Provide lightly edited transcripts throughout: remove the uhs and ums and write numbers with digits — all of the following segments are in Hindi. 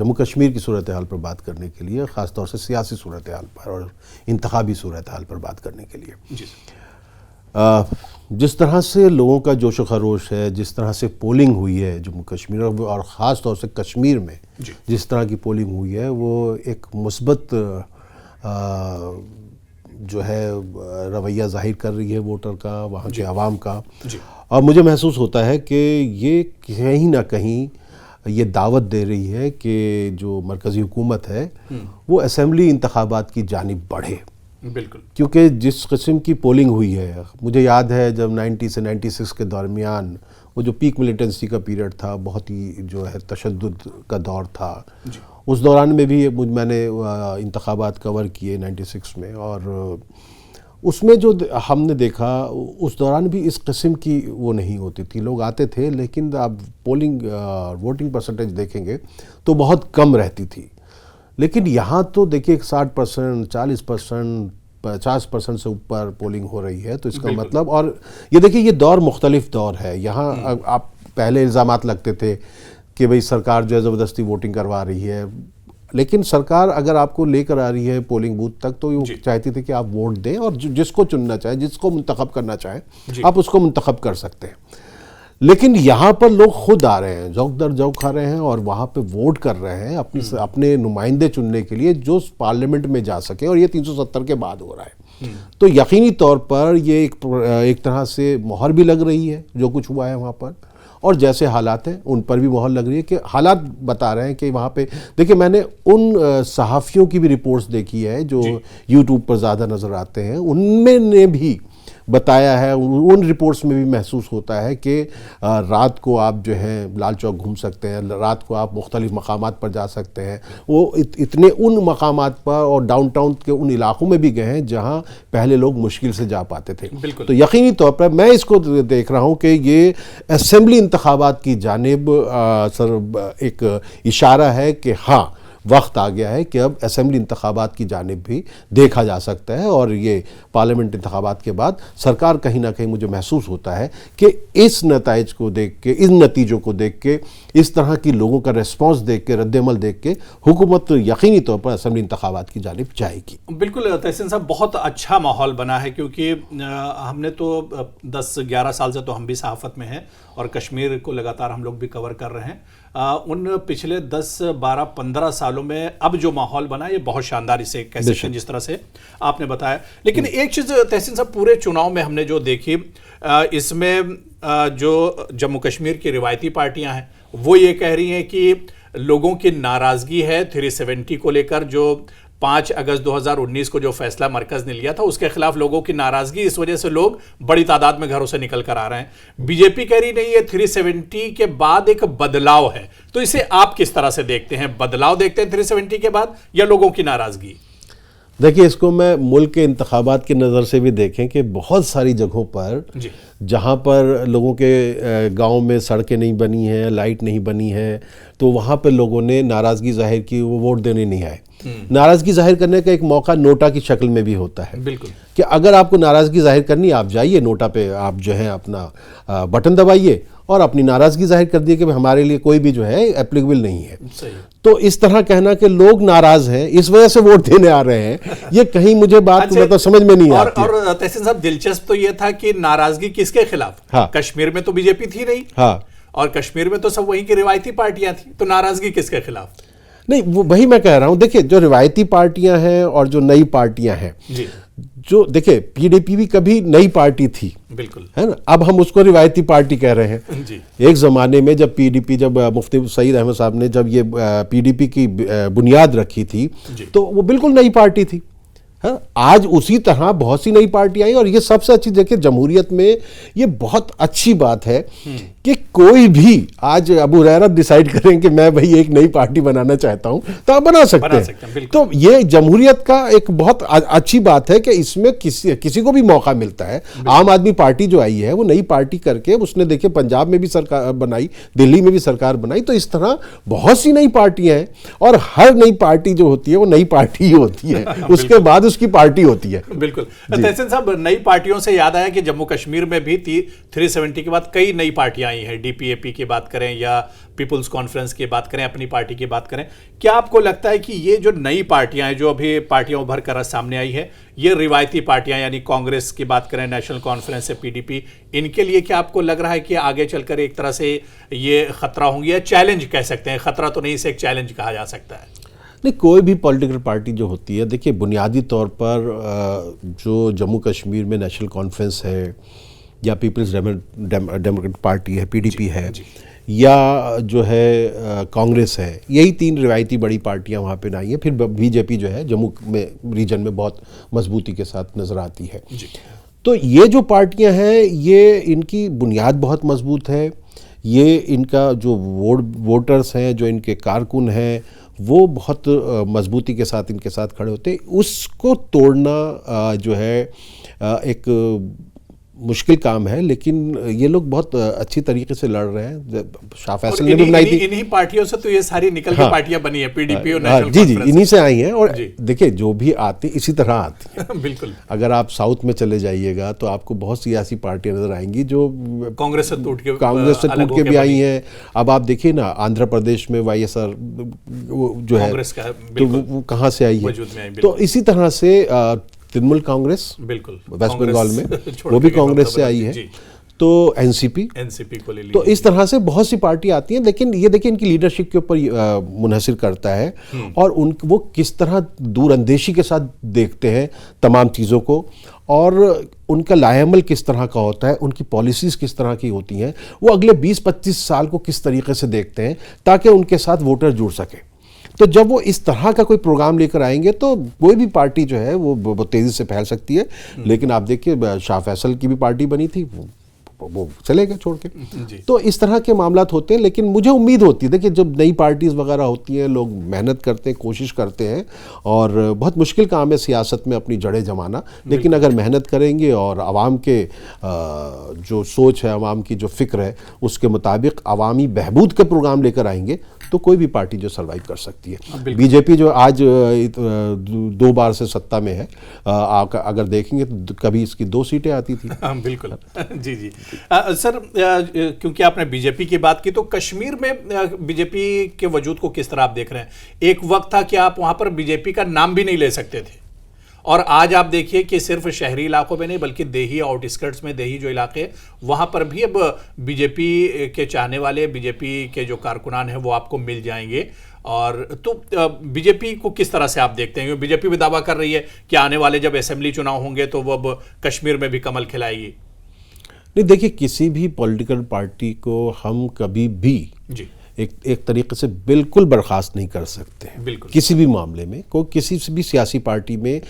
जम्मू कश्मीर की सूरत हाल पर बात करने के लिए, ख़ास तौर से सियासी सूरत हाल पर और इंतखाबी सूरत हाल पर बात करने के लिए। जी। जिस तरह से लोगों का जोश व खरोश है, जिस तरह से पोलिंग हुई है जम्मू कश्मीर और ख़ास तौर से कश्मीर में जिस तरह की पोलिंग हुई है, वो एक मुस्बत जो है रवैया जाहिर कर रही है वोटर का, वहाँ के आवाम का। और मुझे महसूस होता है कि ये कहीं ना कहीं ये दावत दे रही है कि जो मरकज़ी हुकूमत है वो असेंबली इंतखाबात की जानिब बढ़े। बिल्कुल, क्योंकि जिस किस्म की पोलिंग हुई है, मुझे याद है जब 90 से 96 के दरमियान वो जो पीक मिलिटेंसी का पीरियड था, बहुत ही जो है तशद्दुद का दौर था, उस दौरान में भी मैंने इंतखाबात कवर किए 96 में, और उसमें जो हमने देखा उस दौरान भी इस किस्म की वो नहीं होती थी। लोग आते थे, लेकिन आप पोलिंग वोटिंग परसेंटेज देखेंगे तो बहुत कम रहती थी। लेकिन यहाँ तो देखिए 60%, 40%, 50% से ऊपर पोलिंग हो रही है। तो इसका मतलब, और ये देखिए ये दौर मुख्तलिफ दौर है। यहाँ आप पहले इल्ज़ामात लगते थे कि भाई सरकार जो है ज़बरदस्ती वोटिंग करवा रही है, लेकिन सरकार अगर आपको लेकर आ रही है पोलिंग बूथ तक तो वो चाहती थी कि आप वोट दें और जिसको चुनना चाहे, जिसको मुंतखब करना चाहें आप उसको मुंतखब कर सकते हैं। लेकिन यहाँ पर लोग खुद आ रहे हैं, जौक दर जौक खा रहे हैं और वहाँ पे वोट कर रहे हैं अपने नुमाइंदे चुनने के लिए जो पार्लियामेंट में जा सके, और ये 370 के बाद हो रहा है। तो यकीनी तौर पर ये एक तरह से मोहर भी लग रही है जो कुछ हुआ है वहाँ पर, और जैसे हालात हैं उन पर भी मोहर लग रही है कि हालात बता रहे हैं कि वहाँ पे देखिए, मैंने उन सहाफ़ियों की भी रिपोर्ट्स देखी है जो यूट्यूब पर ज़्यादा नज़र आते हैं, उनमें ने भी बताया है, उन रिपोर्ट्स में भी महसूस होता है कि रात को आप जो है लाल चौक घूम सकते हैं, रात को आप मुख्तलिफ मकामात पर जा सकते हैं। वो इतने उन मकामात पर और डाउनटाउन के उन इलाकों में भी गए हैं जहां पहले लोग मुश्किल से जा पाते थे। तो यकीनी तौर पर मैं इसको देख रहा हूं कि ये असेंबली इंतखाबात की जानिब सर एक इशारा है कि हाँ, वक्त आ गया है कि अब असेंबली इंतखाबात की जानिब भी देखा जा सकता है। और ये पार्लियामेंट इंतखाबात के बाद सरकार कहीं ना कहीं, मुझे महसूस होता है कि इस नताइज को देख के, इन नतीजों को देख के, इस तरह की लोगों का रिस्पॉन्स देख के, रद्दमल देख के हुकूमत तो यकीनी तौर पर असेंबली इंतखाबात की जानिब जाएगी। बिल्कुल तहसीन साहब, बहुत अच्छा माहौल बना है, क्योंकि हमने तो 10-11 साल से तो हम भी सहाफ़त में हैं और कश्मीर को लगातार हम लोग भी कवर कर रहे हैं। उन पिछले 10-12-15 सालों में अब जो माहौल बना ये बहुत शानदार, इसे कह सकते हैं जिस तरह से आपने बताया। लेकिन एक चीज़ तहसीन साहब, पूरे चुनाव में हमने जो देखी, इसमें जो जम्मू कश्मीर की रिवायती पार्टियां हैं वो ये कह रही हैं कि लोगों की नाराज़गी है 370 को लेकर, जो 5 अगस्त 2019 को जो फैसला मरकज़ ने लिया था उसके खिलाफ लोगों की नाराज़गी, इस वजह से लोग बड़ी तादाद में घरों से निकल कर आ रहे हैं। बीजेपी कह रही नहीं, ये 370 के बाद एक बदलाव है। तो इसे आप किस तरह से देखते हैं? बदलाव देखते हैं 370 के बाद या लोगों की नाराज़गी? देखिए, इसको मैं मुल्क के इंतखाबात की नज़र से भी देखें कि बहुत सारी जगहों पर जहाँ पर लोगों के गांव में सड़कें नहीं बनी हैं, लाइट नहीं बनी है, तो वहाँ पर लोगों ने नाराज़गी जाहिर की, वो वोट देने नहीं आए। नाराज़गी जाहिर करने का एक मौका नोटा की शक्ल में भी होता है। बिल्कुल, कि अगर आपको नाराज़गी जाहिर करनी, आप जाइए नोटा पे, आप जो है अपना बटन दबाइए और अपनी नाराज़गी जाहिर कर दिए कि हमारे लिए कोई भी जो है एप्लीकेबल नहीं है। सही। तो इस तरह कहना कि लोग नाराज़ हैं इस वजह से वोट देने आ रहे हैं, ये कहीं मुझे बात मतलब समझ में नहीं आती। और तहसीन साहब, दिलचस्प तो ये था कि नाराज़गी किसके खिलाफ? हाँ। कश्मीर में तो बीजेपी थी नहीं। हाँ। और कश्मीर में तो सब वहीं की रिवायती पार्टियां थी, तो नाराज़गी किसके खिलाफ? नहीं, वो वही मैं कह रहा हूं। देखिए, जो रिवायती पार्टियां हैं और जो नई पार्टियां हैं, जो देखिए पीडीपी भी कभी नई पार्टी थी, बिल्कुल, है ना, अब हम उसको रिवायती पार्टी कह रहे हैं। जी। एक ज़माने में जब पीडीपी, जब मुफ्ती सईद अहमद साहब ने जब ये पीडीपी की बुनियाद रखी थी तो वो बिल्कुल नई पार्टी थी। हाँ, आज उसी तरह बहुत सी नई पार्टियां आई, और ये सबसे अच्छी, देखिए जमहूरियत में ये बहुत अच्छी बात है कि कोई भी आज अबू हुरैरा डिसाइड करें कि मैं भाई एक नई पार्टी बनाना चाहता हूं तो आप बना सकते हैं। तो ये जमहूरियत का एक बहुत अच्छी बात है कि इसमें किसी को भी मौका मिलता है। आम आदमी पार्टी जो आई है वो नई पार्टी करके उसने, देखिए पंजाब में भी सरकार बनाई, दिल्ली में भी सरकार बनाई, तो इस तरह बहुत सी नई पार्टियां हैं, और हर नई पार्टी जो होती है वो नई पार्टी ही होती है, उसके बाद उसकी पार्टी होती है। बिल्कुल। तहसीन साहब, नई पार्टियों से याद आया कि जम्मू कश्मीर में भी 370 के बाद कई नई पार्टियां आई हैं, डीपीएपी की बात करें या पीपुल्स कॉन्फ्रेंस की बात करें, अपनी पार्टी की बात करें, क्या आपको लगता है कि ये जो नई पार्टियां हैं, जो अभी पार्टियां उभर कर सामने आई है, ये रिवायती पार्टियां यानी कांग्रेस की बात करें, नेशनल कॉन्फ्रेंस से पीडीपी, इनके लिए क्या आपको लग रहा है कि आगे चलकर एक तरह से ये खतरा होंगी या चैलेंज कह सकते हैं, खतरा तो नहीं, इसे एक चैलेंज कहा जा सकता है? नहीं, कोई भी पॉलिटिकल पार्टी जो होती है, देखिए बुनियादी तौर पर जो जम्मू कश्मीर में नेशनल कॉन्फ्रेंस है या पीपल्स डेमोक्रेटिक पार्टी है, पीडीपी है, या जो है कांग्रेस है, यही तीन रिवायती बड़ी पार्टियां वहाँ पे आई हैं। फिर बीजेपी जो है जम्मू में रीजन में बहुत मजबूती के साथ नज़र आती है। तो ये जो पार्टियां हैं, ये इनकी बुनियाद बहुत मजबूत है, ये इनका जो वोटर्स हैं, जो इनके कारकुन हैं, वो बहुत मजबूती के साथ इनके साथ खड़े होते हैं। उसको तोड़ना जो है एक मुश्किल काम है, लेकिन ये लोग बहुत अच्छी तरीके से लड़ रहे हैं। शाह फैसल ने भी बनाई थी, इन्हीं पार्टियों से तो ये सारी निकल के पार्टियां बनी है, पीडीपी और नेशनल जी, इन्हीं से आई हैं। और देखिए जो भी आती इसी तरह आती है। बिल्कुल, अगर आप साउथ में चले जाइएगा तो आपको बहुत सी ऐसी पार्टियां नजर आएंगी जो कांग्रेस से टूट के भी आई हैं। अब आप देखिए ना, आंध्र प्रदेश में वाईएसआर जो है तो वो कहाँ से आई है। तो इसी तरह से तृणमूल कांग्रेस, बिल्कुल, वेस्ट बंगाल में वो भी कांग्रेस से आई है, तो एनसीपी को ले ली। तो इस तरह से बहुत सी पार्टी आती हैं, लेकिन ये देखिए इनकी लीडरशिप के ऊपर मुनहसिर करता है और वो किस तरह दूरअंदेशी के साथ देखते हैं तमाम चीज़ों को, और उनका लाएमल किस तरह का होता है, उनकी पॉलिसीज़ किस तरह की होती हैं, वो अगले 20-25 साल को किस तरीके से देखते हैं ताकि उनके साथ वोटर जुड़ सके। तो जब वो इस तरह का कोई प्रोग्राम लेकर आएंगे तो कोई भी पार्टी जो है वो तेज़ी से फैल सकती है। लेकिन आप देखिए शाह फैसल की भी पार्टी बनी थी, वो चले गए छोड़ के। तो इस तरह के मामलात होते हैं, लेकिन मुझे उम्मीद होती है, देखिए जब नई पार्टीज़ वगैरह होती हैं, लोग मेहनत करते हैं, कोशिश करते हैं, और बहुत मुश्किल काम है सियासत में अपनी जड़ें जमाना, लेकिन अगर मेहनत करेंगे और आवाम के जो सोच है, आवाम की जो फ़िक्र है, उसके मुताबिक अवामी बहबूद के प्रोग्राम लेकर आएंगे तो कोई भी पार्टी जो सर्वाइव कर सकती है। बीजेपी जो आज 2 बार से सत्ता में है, अगर देखेंगे तो कभी इसकी 2 सीटें आती थी। बिल्कुल जी जी। सर, क्योंकि आपने बीजेपी की बात की, तो कश्मीर में बीजेपी के वजूद को किस तरह आप देख रहे हैं? एक वक्त था कि आप वहां पर बीजेपी का नाम भी नहीं ले सकते थे, और आज आप देखिए कि सिर्फ शहरी इलाकों में नहीं बल्कि देही आउटस्कर्ट्स में, देही जो इलाके वहां पर भी अब बीजेपी के चाहने वाले, बीजेपी के जो कारकुनान हैं वो आपको मिल जाएंगे। और तो बीजेपी को किस तरह से आप देखते हैं? बीजेपी भी दावा कर रही है कि आने वाले जब असेंबली चुनाव होंगे तो वो अब कश्मीर में भी कमल खिलाएगी। नहीं, देखिए किसी भी पॉलिटिकल पार्टी को हम कभी भी जी एक तरीके से बिल्कुल बर्खास्त नहीं कर सकते, बिल्कुल किसी भी मामले में। किसी भी सियासी पार्टी में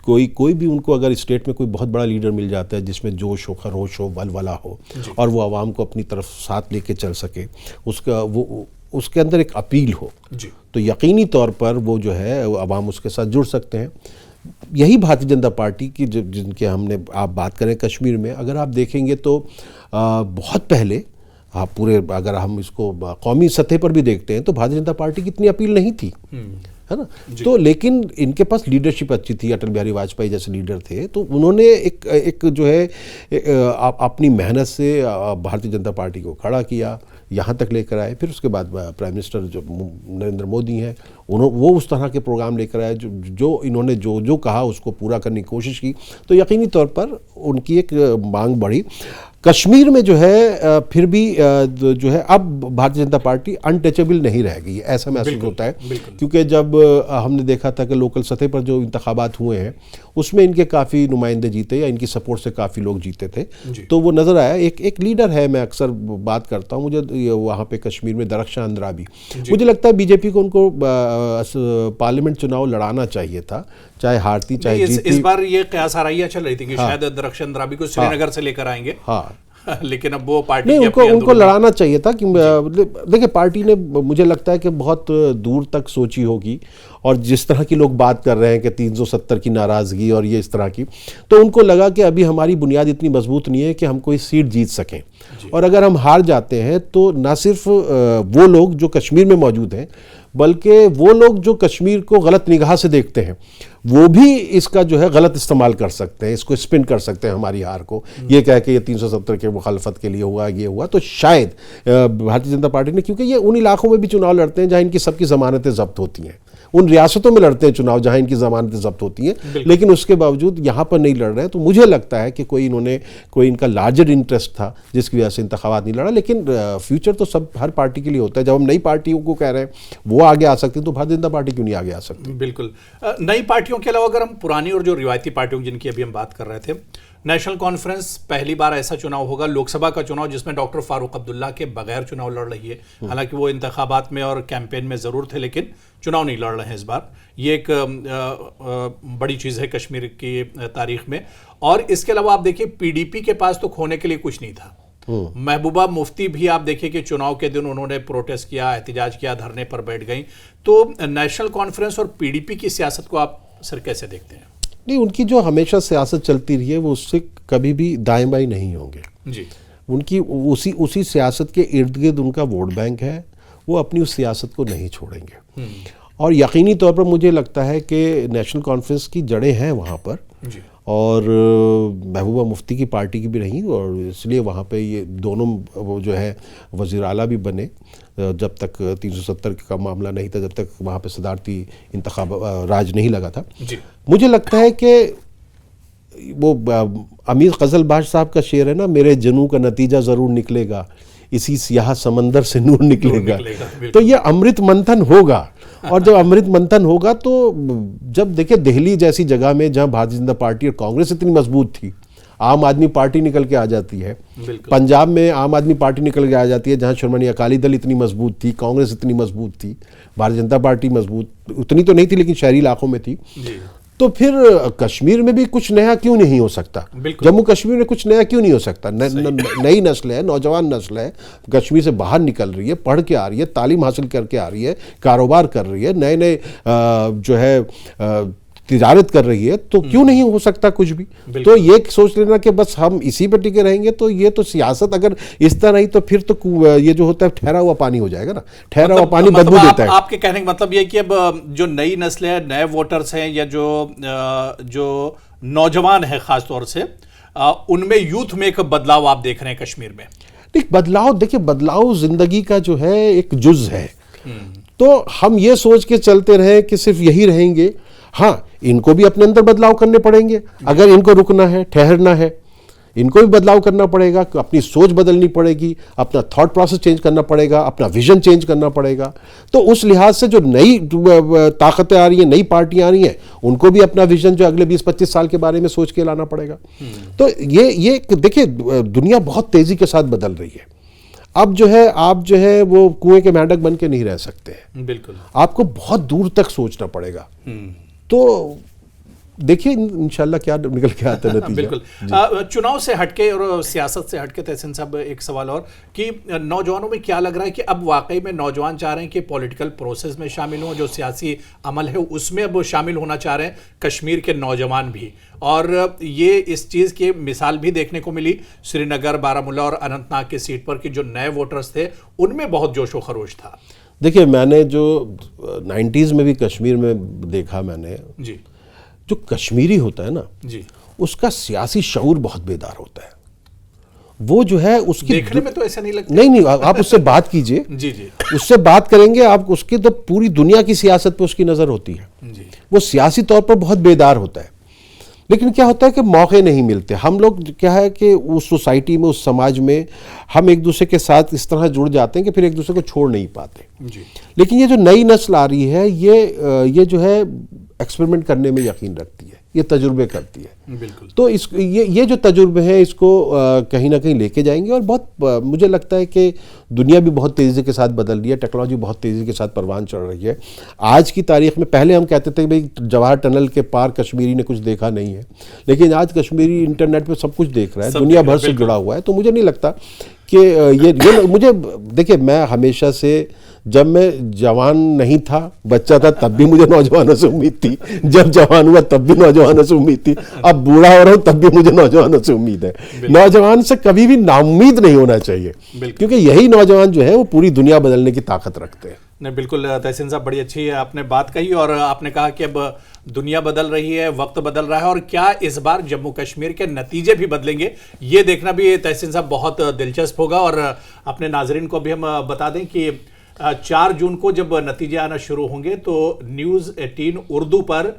कोई भी उनको अगर स्टेट में कोई बहुत बड़ा लीडर मिल जाता है जिसमें जोश हो, खरोश हो, वलवला हो, और वो आवाम को अपनी तरफ साथ लेके चल सके, उसके अंदर एक अपील हो, तो यकीनी तौर पर वो जो है आवाम उसके साथ जुड़ सकते हैं। यही भारतीय जनता पार्टी की जिनके हमने आप बात करें कश्मीर में, अगर आप देखेंगे तो बहुत पहले आप पूरे अगर हम इसको कौमी सतह पर भी देखते हैं तो भारतीय जनता पार्टी की इतनी अपील नहीं थी, है ना। तो लेकिन इनके पास लीडरशिप अच्छी थी, अटल बिहारी वाजपेयी जैसे लीडर थे, तो उन्होंने एक जो है अपनी मेहनत से भारतीय जनता पार्टी को खड़ा किया, यहाँ तक लेकर आए। फिर उसके बाद प्राइम मिनिस्टर जो नरेंद्र मोदी हैं, वो उस तरह के प्रोग्राम लेकर आए जो इन्होंने जो कहा उसको पूरा करने की कोशिश की, तो यकीनी तौर पर उनकी एक मांग बढ़ी। कश्मीर में जो है फिर भी जो है अब भारतीय जनता पार्टी अनटचेबल नहीं रह गई, ऐसा महसूस होता है, क्योंकि जब हमने देखा था कि लोकल सतह पर जो इंतखाबात हुए हैं उसमें इनके काफ़ी नुमाइंदे जीते या इनकी सपोर्ट से काफ़ी लोग जीते थे, तो वो नज़र आया। एक लीडर है, मैं अक्सर बात करता हूँ, मुझे वहाँ पे कश्मीर में दरख्शान अंद्राबी, मुझे लगता है बीजेपी को उनको पार्लियामेंट चुनाव लड़ाना चाहिए था, चाहे हारती चाहे जीतती। इस बार ये कयास आराइयां चल रही थी कि शायद दरख्शान अंद्राबी को श्रीनगर से लेकर आएंगे, लेकिन अब वो पार्टी नहीं, उनको लड़ाना चाहिए था। कि देखिए पार्टी ने मुझे लगता है कि बहुत दूर तक सोची होगी, और जिस तरह की लोग बात कर रहे हैं कि 370 की नाराज़गी और ये इस तरह की, तो उनको लगा कि अभी हमारी बुनियाद इतनी मजबूत नहीं है कि हम कोई सीट जीत सकें, और अगर हम हार जाते हैं तो ना सिर्फ वो लोग जो कश्मीर में मौजूद हैं बल्कि वो लोग जो कश्मीर को गलत निगाह से देखते हैं वो भी इसका जो है गलत इस्तेमाल कर सकते हैं, इसको स्पिन कर सकते हैं हमारी हार को, ये कह के ये 370 के मुखालफत के लिए हुआ, ये हुआ। तो शायद भारतीय जनता पार्टी ने, क्योंकि ये उन इलाकों में भी चुनाव लड़ते हैं जहाँ इनकी सबकी ज़मानतें जब्त होती हैं, उन रियासतों में लड़ते हैं चुनाव जहां इनकी जमानतें जब्त होती हैं, लेकिन उसके बावजूद यहां पर नहीं लड़ रहे हैं। तो मुझे लगता है कि कोई इनका लार्जर इंटरेस्ट था जिसकी वजह से इंतखाबात नहीं लड़ा। लेकिन फ्यूचर तो सब हर पार्टी के लिए होता है। जब हम नई पार्टियों को कह रहे हैं वो आगे आ सकती, तो भारतीय जनता पार्टी क्यों नहीं आगे आ सकती? बिल्कुल। नई पार्टियों के अलावा अगर हम पुरानी और जो रिवायती पार्टियों जिनकी अभी हम बात कर रहे थे, नेशनल कॉन्फ्रेंस पहली बार ऐसा चुनाव होगा, लोकसभा का चुनाव, जिसमें डॉक्टर फारूक अब्दुल्ला के बगैर चुनाव लड़ रही है। हालांकि वो इंतखाबात में और कैंपेन में जरूर थे, लेकिन चुनाव नहीं लड़ रहे हैं इस बार। ये एक बड़ी चीज़ है कश्मीर की तारीख में। और इसके अलावा आप देखिए पीडीपी के पास तो खोने के लिए कुछ नहीं था। महबूबा मुफ्ती भी आप देखिए कि चुनाव के दिन उन्होंने प्रोटेस्ट किया, एहतिजाज किया, धरने पर बैठ गई। तो नेशनल कॉन्फ्रेंस और पीडीपी की सियासत को आप सर कैसे देखते हैं? नहीं, उनकी जो हमेशा सियासत चलती रही है वो उससे कभी भी दाएं बाएं नहीं होंगे जी। उनकी उसी सियासत के इर्द गिर्द उनका वोट बैंक है, वो अपनी उस सियासत को नहीं छोड़ेंगे। और यकीनी तौर पर मुझे लगता है कि नेशनल कॉन्फ्रेंस की जड़ें हैं वहाँ पर जी। और महबूबा मुफ्ती की पार्टी की भी रही, और इसलिए वहाँ पे ये दोनों वो जो है वज़ीर आला भी बने। जब तक 370 का मामला नहीं था, जब तक वहाँ पे सदारती इंतखाब राज नहीं लगा था जी। मुझे लगता है कि वो अमीर ग़ज़लबाज साहब का शेर है ना, मेरे जनू का नतीजा ज़रूर निकलेगा, इसी सियाह समंदर से नूर निकलेगा। तो ये अमृत मंथन होगा, और जब अमृत मंथन होगा तो जब देखिए दिल्ली जैसी जगह में जहां भारतीय जनता पार्टी और कांग्रेस इतनी मजबूत थी, आम आदमी पार्टी निकल के आ जाती है। पंजाब में आम आदमी पार्टी निकल के आ जाती है, जहां श्रोमणी अकाली दल इतनी मजबूत थी, कांग्रेस इतनी मजबूत थी, भारतीय जनता पार्टी मजबूत उतनी तो नहीं थी लेकिन शहरी इलाकों में थी। तो फिर कश्मीर में भी कुछ नया क्यों नहीं हो सकता? जम्मू कश्मीर में कुछ नया क्यों नहीं हो सकता? नई नस्ल है, नौजवान नस्ल है, कश्मीर से बाहर निकल रही है, पढ़ के आ रही है, तालीम हासिल करके आ रही है, कारोबार कर रही है, नए नए जो है तिजारत कर रही है, तो क्यों नहीं हो सकता कुछ भी? तो ये सोच लेना कि बस हम इसी पर टिके रहेंगे, तो ये तो सियासत अगर इस तरह रही तो फिर तो ये जो होता है ठहरा हुआ पानी हो जाएगा ना। ठहरा हुआ पानी बदबू देता है। आपके कहने का मतलब ये कि अब जो नई नस्ल है, नए वोटर्स हैं, या जो नौजवान है खास तौर से, उनमें यूथ में एक बदलाव आप देख रहे हैं कश्मीर में? एक बदलाव, देखिए बदलाव जिंदगी का जो है एक जुज है। तो हम ये सोच के चलते रहे कि सिर्फ यही रहेंगे, हाँ इनको भी अपने अंदर बदलाव करने पड़ेंगे। अगर इनको रुकना है, ठहरना है, इनको भी बदलाव करना पड़ेगा, अपनी सोच बदलनी पड़ेगी, अपना थॉट प्रोसेस चेंज करना पड़ेगा, अपना विजन चेंज करना पड़ेगा। तो उस लिहाज से जो नई ताकतें आ रही हैं, नई पार्टियां आ रही हैं, उनको भी अपना विजन जो अगले 20-25 साल के बारे में सोच के लाना पड़ेगा। तो ये देखिए दुनिया बहुत तेजी के साथ बदल रही है। अब जो है आप जो है वो कुएं के मेंढक बन के नहीं रह सकते हैं। बिल्कुल, आपको बहुत दूर तक सोचना पड़ेगा। तो देखिए इंशाल्लाह क्या निकल के आता है नतीजा। बिल्कुल। चुनाव से हटके और सियासत से हटके तहसीन साहब एक सवाल और कि नौजवानों में क्या लग रहा है कि अब वाकई में नौजवान चाह रहे हैं कि पॉलिटिकल प्रोसेस में शामिल हों, जो सियासी अमल है उसमें अब शामिल होना चाह रहे हैं कश्मीर के नौजवान भी। और ये इस चीज़ की मिसाल भी देखने को मिली श्रीनगर, बारामूला और अनंतनाग की सीट पर कि जो नए वोटर्स थे उनमें बहुत जोशो खरोश था। देखिए मैंने जो 90s में भी कश्मीर में देखा मैंने जी, जो कश्मीरी होता है ना जी, उसका सियासी शऊर बहुत बेदार होता है। वो जो है उसकी देखने में तो ऐसा नहीं लगता। नहीं आप उससे बात कीजिए। जी जी, उससे बात करेंगे आप, उसकी तो पूरी दुनिया की सियासत पे उसकी नजर होती है जी। वो सियासी तौर पर बहुत बेदार होता है, लेकिन क्या होता है कि मौके नहीं मिलते। हम लोग क्या है कि उस सोसाइटी में, उस समाज में हम एक दूसरे के साथ इस तरह जुड़ जाते हैं कि फिर एक दूसरे को छोड़ नहीं पाते जी। लेकिन ये जो नई नस्ल आ रही है ये जो है एक्सपेरिमेंट करने में यकीन रखती है, ये तजुर्बे करती है। बिल्कुल। तो ये जो तजुर्बे हैं इसको कहीं ना कहीं लेके जाएंगे। और बहुत मुझे लगता है कि दुनिया भी बहुत तेज़ी के साथ बदल रही है, टेक्नोलॉजी बहुत तेज़ी के साथ परवान चढ़ रही है। आज की तारीख में पहले हम कहते थे भाई जवाहर टनल के पार कश्मीरी ने कुछ देखा नहीं है, लेकिन आज कश्मीरी इंटरनेट पे सब कुछ देख रहा है, दुनिया भर से जुड़ा हुआ है। तो मुझे नहीं लगता कि ये मुझे देखिए मैं हमेशा से जब मैं जवान नहीं था, बच्चा था, तब भी मुझे नौजवानों से उम्मीद थी, जब जवान हुआ तब भी नौजवानों से उम्मीद थी, अब बूढ़ा हो रहा हूं तब भी मुझे नौजवानों से उम्मीद है। नौजवान से कभी भी नाउम्मीद नहीं होना चाहिए, क्योंकि यही नौजवान जो है वो पूरी दुनिया बदलने की ताकत रखते हैं। नहीं, बिल्कुल तहसीन साहब, बड़ी अच्छी आपने बात कही और आपने कहा कि अब दुनिया बदल रही है, वक्त बदल रहा है और क्या इस बार जम्मू कश्मीर के नतीजे भी बदलेंगे, ये देखना भी तहसीन साहब बहुत दिलचस्प होगा। और अपने नाजरीन को भी हम बता दें कि 4 जून को जब नतीजे आना शुरू होंगे तो न्यूज़ 18 उर्दू पर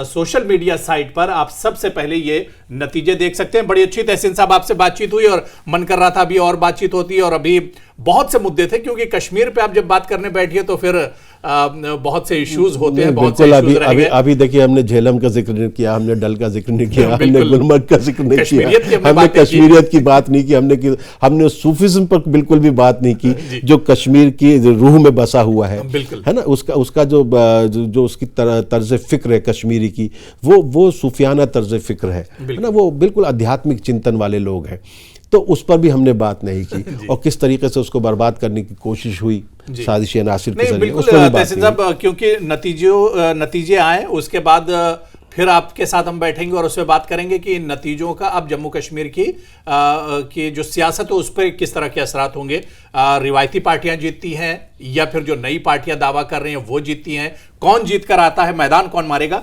सोशल मीडिया साइट पर आप सबसे पहले ये नतीजे देख सकते हैं। बड़ी अच्छी तहसीन साहब आपसे बातचीत हुई और मन कर रहा था अभी और बातचीत होती, और अभी बहुत से मुद्दे थे, क्योंकि कश्मीर पे आप जब बात करने बैठिए तो फिर बहुत से इश्यूज होते हैं, बहुत से इश्यूज रहेंगे। अभी देखिए, हमने झेलम का जिक्र नहीं किया, हमने डल का जिक्र नहीं किया, हमने गुलमर्ग का जिक्र नहीं किया, हमने कश्मीरियत की बात नहीं की, हमने सूफिज्म पर बिल्कुल भी बात नहीं की, जो कश्मीर की रूह में बसा हुआ है ना, उसका जो उसकी तर्ज फिक्र है कश्मीरी की, वो सूफियाना तर्ज फिक्र है ना, वो बिल्कुल आध्यात्मिक चिंतन वाले लोग हैं, तो उस पर भी हमने बात नहीं की। और किस तरीके से उसको बर्बाद करने की कोशिश हुई साजिश नासिर के जरिए, उस पर भी बात नहीं। क्योंकि नतीजे आए उसके बाद फिर आपके साथ हम बैठेंगे और उस पर बात करेंगे कि इन नतीजों का अब जम्मू कश्मीर की जो सियासत है उस पर किस तरह के असरात होंगे। रिवायती पार्टियां जीतती हैं या फिर जो नई पार्टियां दावा कर रही हैं वो जीतती हैं, कौन जीत कर आता है, मैदान कौन मारेगा,